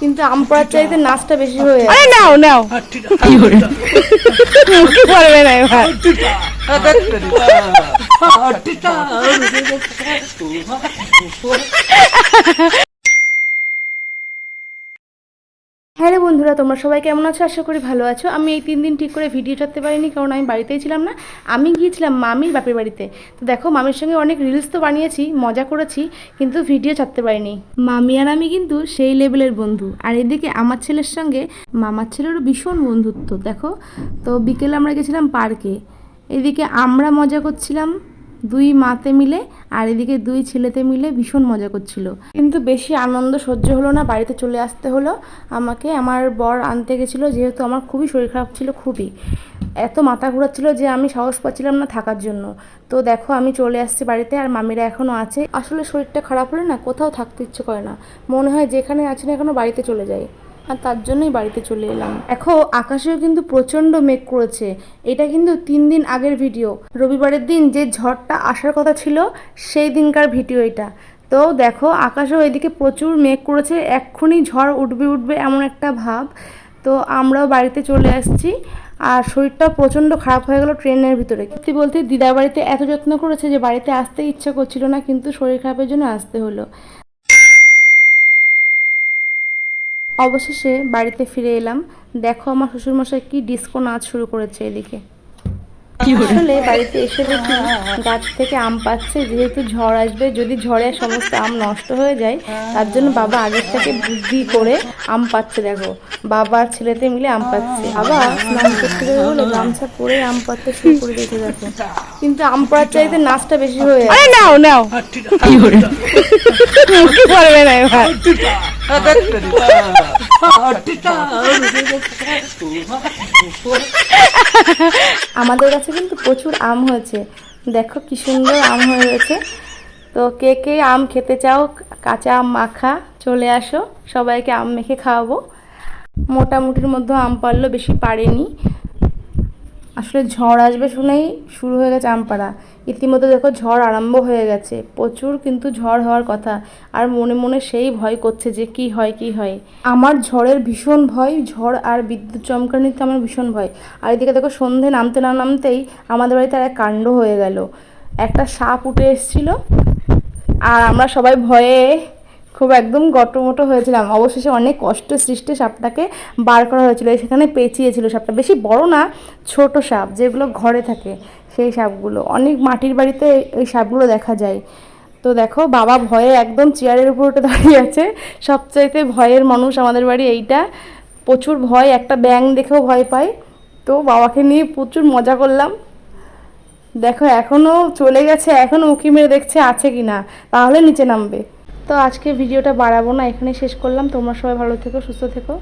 কিন্তু আম পড়ার চাইতে নাচটা বেশি হয়ে আরে নাও নাও কি করে কি করবে না এবার হ্যাঁ রে বন্ধুরা, তোমরা সবাই কেমন আছো? আশা করি ভালো আছো। আমি এই 3 দিন ঠিক করে ভিডিও ছাড়তে পারিনি, কারণ আমি বাড়িতেই ছিলাম না। আমি গিয়েছিলাম মামির বাপের বাড়িতে। তো দেখো, মামির সঙ্গে অনেক রিলস তো বানিয়েছি, মজা করেছি, কিন্তু ভিডিও ছাড়তে পারিনি। মামি আর আমি কিন্তু সেই লেভেলের বন্ধু। আর এদিকে আমার ছেলের সঙ্গে মামার ছেলেরও ভীষণ বন্ধুত্ব দেখো। তো বিকেলে আমরা গেছিলাম পার্কে। এদিকে আমরা মজা করছিলাম দুই মাতে মিলে, আর এদিকে দুই ছেলেতে মিলে ভীষণ মজা করছিল। কিন্তু বেশি আনন্দ সহ্য হলো না, বাড়িতে চলে আসতে হলো আমাকে। আমার বর আনতে গেছিলো, যেহেতু আমার খুবই শরীর খারাপ ছিল, খুবই এত মাথা ঘোরাচ্ছিল যে আমি সাহস পাচ্ছিলাম না থাকার জন্য। তো দেখো, আমি চলে আসছি বাড়িতে, আর মামিরা এখনও আছে। আসলে শরীরটা খারাপ হলে না কোথাও থাকতে ইচ্ছে করে না, মনে হয় যেখানে আছি না এখনও বাড়িতে চলে যাই, আর তার জন্যই বাড়িতে চলে এলাম। এখন আকাশেও কিন্তু প্রচণ্ড মেঘ করেছে। এটা কিন্তু 3 দিন আগের ভিডিও, রবিবারের দিন যে ঝড়টা আসার কথা ছিল সেই দিনকার ভিডিও এটা। তো দেখো, আকাশেও এদিকে প্রচুর মেঘ করেছে, এক্ষুনি ঝড় উঠবে উঠবে এমন একটা ভাব। তো আমরাও বাড়িতে চলে আসছি, আর শরীরটা প্রচণ্ড খারাপ হয়ে গেল ট্রেনের ভিতরে। সত্যি বলতে দিদার বাড়িতে এত যত্ন করেছে যে বাড়িতে আসতে ইচ্ছা করছিল না, কিন্তু শরীর খারাপের জন্য আসতে হলো। অবশেষে বাড়িতে ফিরে এলাম। দেখো, আমার শ্বশুরমশাই কি ডিস্কো নাচ শুরু করেছে এদিকে। আসলে বাড়িতে এসে দেখি গাছ থেকে আম পাচ্ছে, যেহেতু ঝড় আসবে, যদি ঝড়ে সমস্ত আম নষ্ট হয়ে যায়, তার জন্য বাবা আগের থেকে বুদ্ধি করে আম পাচ্ছে। দেখো, বাবা আর ছেলেতে মিলে আম পাচ্ছে। বাবা স্নান করতে যাবে বলে গামছা পরে আম পাড়তে শুরু করে দিয়েছে দেখো। কিন্তু আম পাড়ার চাইতে নাচটা বেশি হয়ে আরে যাচ্ছে। নাও নাও কি করে কি করবে না এবার আমাদের কাছে কিন্তু প্রচুর আম হয়েছে, দেখো কি সুন্দর আম হয়ে রয়েছে। তো কে কে আম খেতে চাও, কাঁচা আম মাখা, চলে আসো, সবাইকে আম মেখে খাওয়াবো। মোটামুটির মধ্যে আম পারলো, বেশি পারেনি। আসলে ঝড় আসবে শুনেই শুরু হয়ে গেছে আম পাড়া। ইতিমধ্যে দেখো ঝড় আরম্ভ হয়ে গেছে, প্রচুর কিন্তু ঝড় হওয়ার কথা। আর মনে মনে সেই ভয় করছে যে কি হয় কি হয়। আমার ঝড়ের ভীষণ ভয়, ঝড় আর বিদ্যুৎ চমকানিতে আমার ভীষণ ভয়। আর এদিকে দেখো, সন্ধে নামতে না নামতেই আমাদের বাড়িতে আর এক কাণ্ড হয়ে গেল। একটা সাপ উঠে এসেছিলো, আর আমরা সবাই ভয়ে খুব একদম গটমটো হয়েছিলাম। অবশেষে অনেক কষ্ট সৃষ্টে সাপটাকে বার করা হয়েছিল। সেখানে পেঁচিয়েছিল সাপটা, বেশি বড় না, ছোট সাপ যেগুলো ঘরে থাকে সেই সাপগুলো। অনেক মাটির বাড়িতে এই সাপগুলো দেখা যায়। তো দেখো, বাবা ভয়ে একদম চেয়ারের উপর উঠে দাঁড়িয়ে আছে। সবচাইতে ভয়ের মানুষ আমাদের বাড়ি এইটা, প্রচুর ভয়, একটা ব্যাঙ দেখেও ভয় পায়। তো বাবাকে নিয়ে প্রচুর মজা করলাম। দেখো, এখনও চলে গেছে, এখনও উঁকি মেরে দেখছে আছে কি না, তাহলে নিচে নামবে। তো আজকে ভিডিওটা বাড়াবো না, এখানে শেষ করলাম। তোমরা সবাই ভালো থেকো, সুস্থ থেকো।